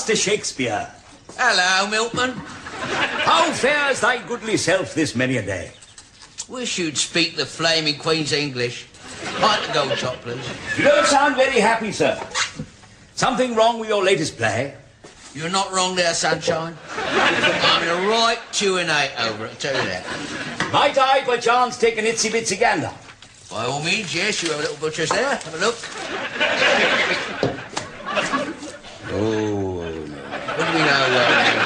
Master Shakespeare. Hello, Milkman. How fares thy goodly self this many a day? Wish you'd speak the flaming Queen's English. Pint of gold chop, please. You don't sound very happy, sir. Something wrong with your latest play? You're not wrong there, sunshine. I'm in a right 2 and 8 over it, I'll tell you that. Might I, perchance, take an itsy-bitsy gander? By all means, yes, you have a little butcher's there. Have a look. Oh, no. What do we know?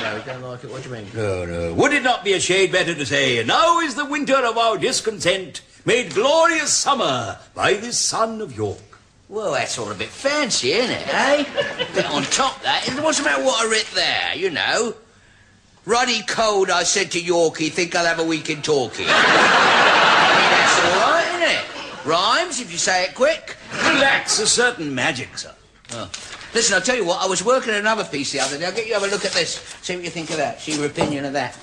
No, don't like it. What do you mean? No. Would it not be a shade better to say, now is the winter of our discontent made glorious summer by this son of York? Well, that's all a bit fancy, isn't it, eh? Bit on top, that. What's the matter what I writ there, you know? Ruddy cold, I said to Yorkie, think I'll have a week in talkie. I mean, that's all right, isn't it? Rhymes, if you say it quick. Relax, a certain magic, sir. Oh. Listen, I'll tell you what, I was working on another piece the other day. I'll get you to have a look at this. See what you think of that. See your opinion of that.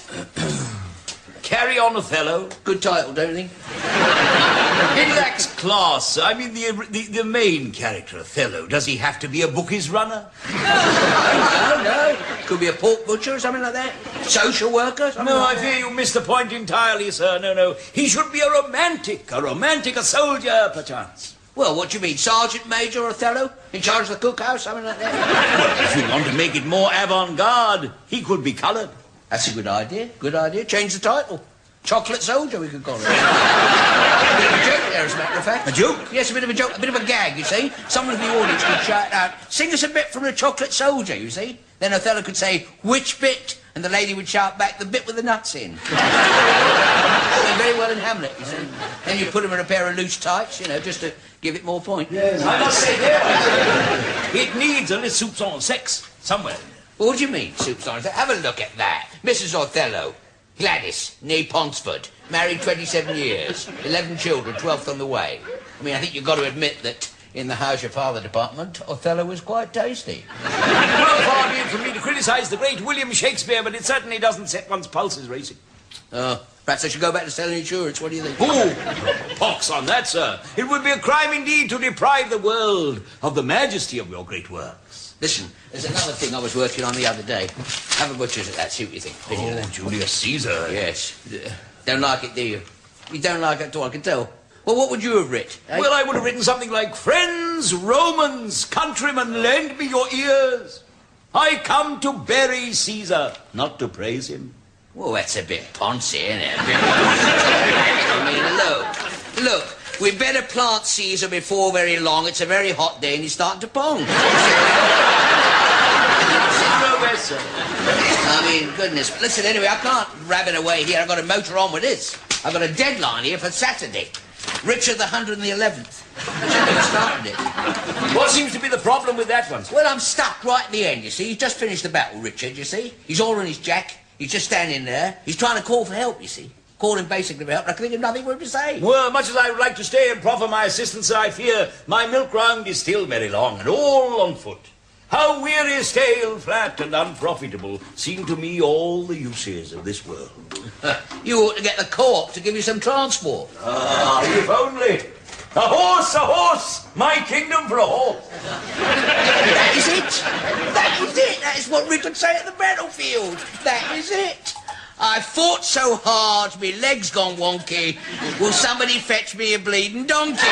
Carry on, Othello. Good title, don't you think? It lacks class. I mean, the main character, Othello, does he have to be a bookies runner? No. Could be a pork butcher or something like that. Social worker. No, I fear you missed the point entirely, sir. No. He should be a romantic, a soldier, perchance. Well, what do you mean? Sergeant Major Othello? In charge of the cookhouse? Something like that? Well, if you want to make it more avant-garde, he could be coloured. That's a good idea. Good idea. Change the title. Chocolate Soldier, we could call it. A bit of a joke there, as a matter of fact. A joke? Yes, a bit of a joke. A bit of a gag, you see. Someone in the audience could shout out, sing us a bit from the Chocolate Soldier, you see. Then Othello could say, which bit? And the lady would shout back, the bit with the nuts in. Very well in Hamlet, you see. Then you put him in a pair of loose tights, you know, just to give it more point. Yes, I must say there, it needs a little soupçon sex somewhere. What do you mean, soups on? Have a look at that. Mrs. Othello, Gladys, née Ponsford, married 27 years, 11 children, 12th on the way. I mean, I think you've got to admit that in the How's Your Father department, Othello was quite tasty. Well, far be it from me to criticise the great William Shakespeare, but it certainly doesn't set one's pulses racing. Perhaps I should go back to selling insurance. What do you think? Oh, pox on that, sir. It would be a crime indeed to deprive the world of the majesty of your great works. Listen, there's another thing I was working on the other day. Have a butcher's at that, see what you think. Oh, Julius Caesar. Yes. Don't like it, do you? You don't like it at all, I can tell. Well, what would you have written? Eh? Well, I would have written something like, friends, Romans, countrymen, lend me your ears. I come to bury Caesar, not to praise him. Well, that's a bit poncy, isn't it? I mean, look. We'd better plant Caesar before very long. It's a very hot day and he's starting to pong. I mean, goodness. Listen, anyway, I can't rabbit away here. I've got to motor on with this. I've got a deadline here for Saturday. Richard the 111th. Started it. What seems to be the problem with that one? Well, I'm stuck right at the end, you see. He's just finished the battle, Richard, you see. He's all in his jack. He's just standing there. He's trying to call for help, you see. Calling basically for help, and I can think of nothing for him to say. Well, much as I would like to stay and proffer my assistance, I fear my milk round is still very long, and all on foot. How weary, stale, flat, and unprofitable seem to me all the uses of this world. You ought to get the co-op to give you some transport. Ah, if only. A horse, my kingdom for a horse. That is it. That is it. That is what Rick would say at the battlefield. That is it. I fought so hard, me legs gone wonky. Will somebody fetch me a bleeding donkey?